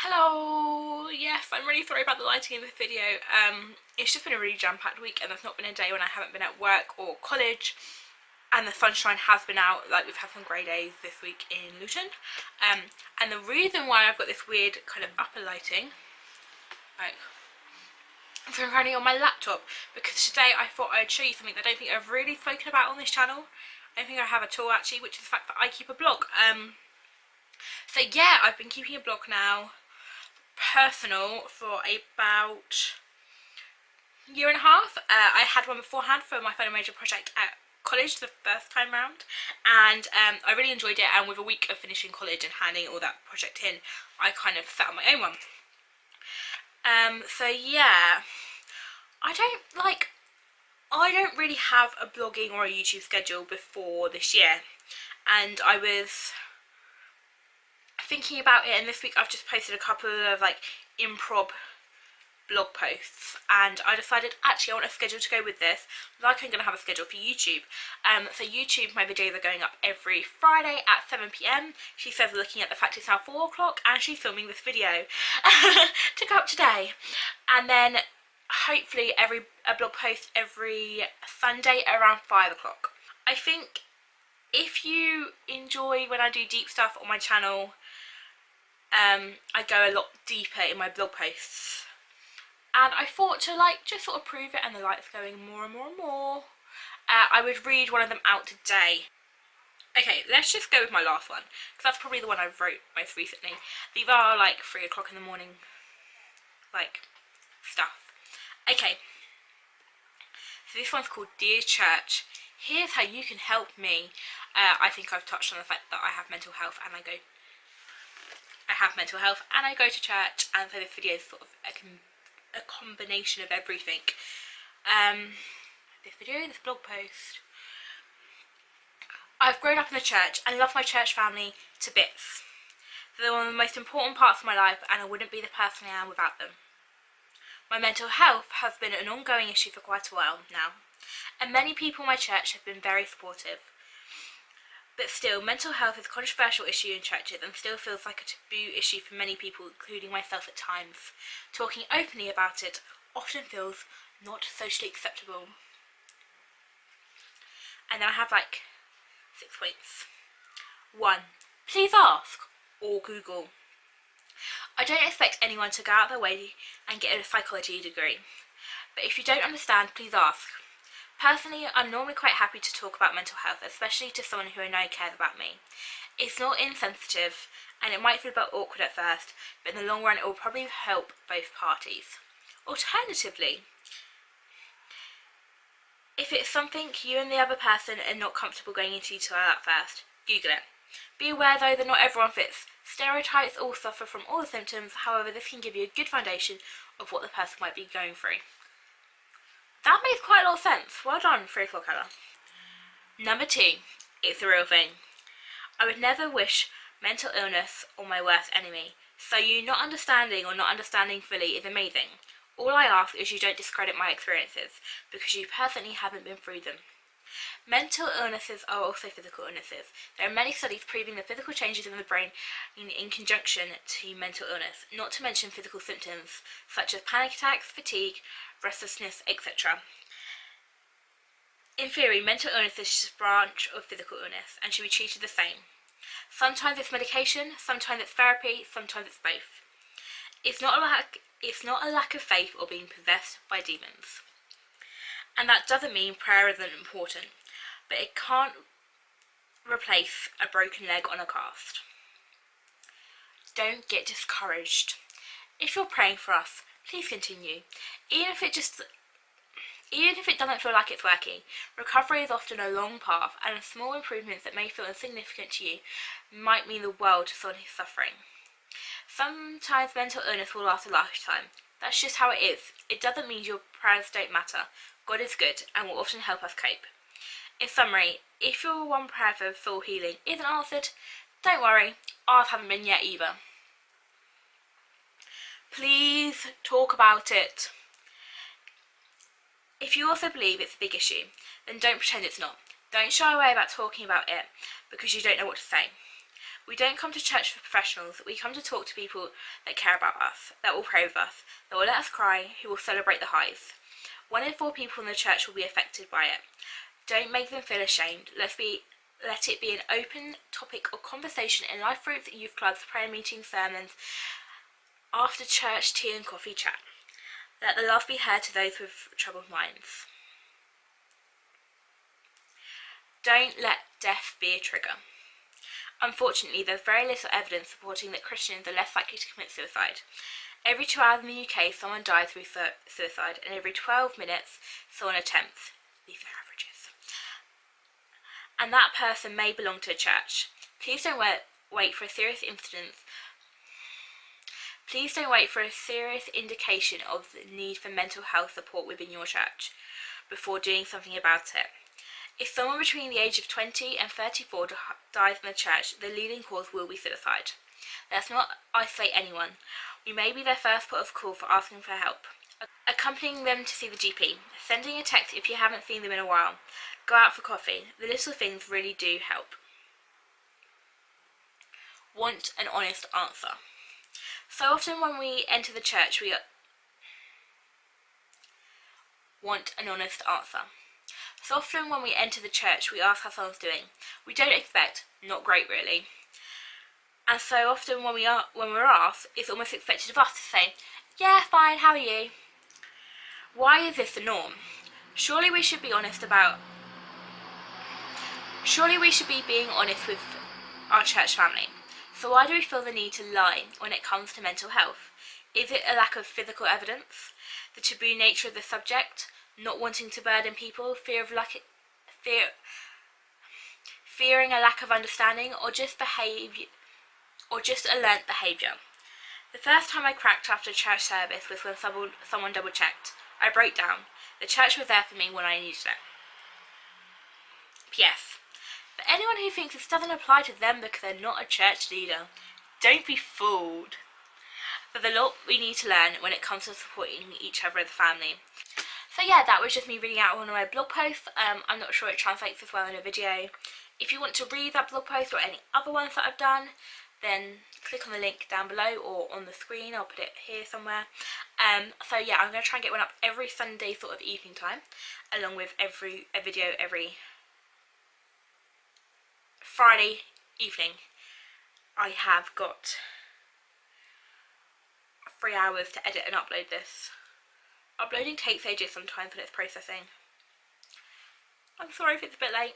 Hello! Yes, I'm really sorry about the lighting in this video. It's just been a really jam-packed week and there's not been a day when I haven't been at work or college, and the sunshine has been out. Like, we've had some grey days this week in Luton. And the reason why I've got this weird kind of upper lighting, like, so I'm currently on my laptop, because today I thought I'd show you something that I don't think I've really spoken about on this channel. I don't think I have at all actually, which is the fact that I keep a blog. So yeah, I've been keeping a blog now, personal, for about a year and a half. I had one beforehand for my final major project at college the first time round, and I really enjoyed it, and with a week of finishing college and handing all that project in, I kind of set up my own one. So yeah, I don't really have a blogging or a YouTube schedule before this year, and I was thinking about it, and this week I've just posted a couple of like improv blog posts, and I decided actually I want a schedule to go with this, like I'm going to have a schedule for YouTube. So YouTube, my videos are going up every Friday at 7 PM. She says, looking at the fact it's now 4 o'clock, and she's filming this video to go up today. And then hopefully a blog post every Sunday around 5 o'clock. I think if you enjoy when I do deep stuff on my channel, I go a lot deeper in my blog posts, and I thought to like just sort of prove it, and the light's going more and more and more, I would read one of them out today. Okay, let's just go with my last one, because that's probably the one I wrote most recently. These are like 3 o'clock in the morning, like, stuff. Okay, so this one's called Dear Church. Here's how you can help me. I think I've touched on the fact that I have mental health, and I go to church, and so this video is sort of a combination of everything. This video, this blog post. I've grown up in the church and love my church family to bits. They're one of the most important parts of my life, and I wouldn't be the person I am without them. My mental health has been an ongoing issue for quite a while now, and many people in my church have been very supportive. But still, mental health is a controversial issue in churches, and still feels like a taboo issue for many people, including myself at times. Talking openly about it often feels not socially acceptable. And then I have like 6 points. 1. Please ask or Google. I don't expect anyone to go out their way and get a psychology degree, but if you don't understand, please ask. Personally, I'm normally quite happy to talk about mental health, especially to someone who I know cares about me. It's not insensitive, and it might feel a bit awkward at first, but in the long run it will probably help both parties. Alternatively, if it's something you and the other person are not comfortable going into detail at first, Google it. Be aware though that not everyone fits. Stereotypes all suffer from all the symptoms, however this can give you a good foundation of what the person might be going through. That makes quite a lot of sense. Well done, 3 o'clock Ella. Number 2, it's the real thing. I would never wish mental illness on my worst enemy, so you not understanding or not understanding fully is amazing. All I ask is you don't discredit my experiences, because you personally haven't been through them. Mental illnesses are also physical illnesses. There are many studies proving the physical changes in the brain in conjunction to mental illness, not to mention physical symptoms such as panic attacks, fatigue, restlessness, etc. In theory, mental illness is just a branch of physical illness and should be treated the same. Sometimes it's medication, sometimes it's therapy, sometimes it's both. It's not a lack of faith or being possessed by demons. And that doesn't mean prayer isn't important, but it can't replace a broken leg on a cast. Don't get discouraged. If you're praying for us, please continue. Even if it doesn't feel like it's working, recovery is often a long path, and small improvements that may feel insignificant to you might mean the world to someone who's suffering. Sometimes mental illness will last a lifetime. That's just how it is. It doesn't mean your prayers don't matter. God is good and will often help us cope. In summary, if your one prayer for full healing isn't answered, don't worry, ours haven't been yet either. Please talk about it. If you also believe it's a big issue, then don't pretend it's not. Don't shy away about talking about it because you don't know what to say. We don't come to church for professionals. We come to talk to people that care about us, that will pray with us, that will let us cry, who will celebrate the highs. 1 in 4 people in the church will be affected by it. Don't make them feel ashamed. Let it be an open topic of conversation in life groups, youth clubs, prayer meetings, sermons, after church tea and coffee chat. Let the love be heard to those with troubled minds. Don't let death be a trigger. Unfortunately, there's very little evidence supporting that Christians are less likely to commit suicide. Every 2 hours in the UK, someone dies through suicide, and every 12 minutes, someone attempts. These are averages. And that person may belong to a church. Please don't wait for a serious incident. Please don't wait for a serious indication of the need for mental health support within your church before doing something about it. If someone between the age of 20 and 34 dies in the church, the leading cause will be suicide. Let's not isolate anyone. We may be their first port of call for asking for help. Accompanying them to see the GP. Sending a text if you haven't seen them in a while. Go out for coffee. The little things really do help. Want an honest answer. So often when we enter the church, we want an honest answer. So often when we enter the church, we ask how someone's doing. We don't expect, not great really. And so often when we're asked, it's almost expected of us to say, yeah, fine, how are you? Why is this the norm? Surely we should be being honest with our church family. So why do we feel the need to lie when it comes to mental health? Is it a lack of physical evidence? The taboo nature of the subject? Not wanting to burden people? Fearing a lack of understanding? Or just a learnt behaviour? The first time I cracked after a church service was when someone double checked. I broke down. The church was there for me when I needed it. P.S. For anyone who thinks this doesn't apply to them because they're not a church leader, don't be fooled. There's a lot we need to learn when it comes to supporting each other as a family. So yeah, that was just me reading out one of my blog posts. I'm not sure it translates as well in a video. If you want to read that blog post or any other ones that I've done, then click on the link down below or on the screen. I'll put it here somewhere. So yeah, I'm going to try and get one up every Sunday sort of evening time, along with a video every Friday evening. I have got 3 hours to edit and upload this. Uploading takes ages sometimes when it's processing. I'm sorry if it's a bit late.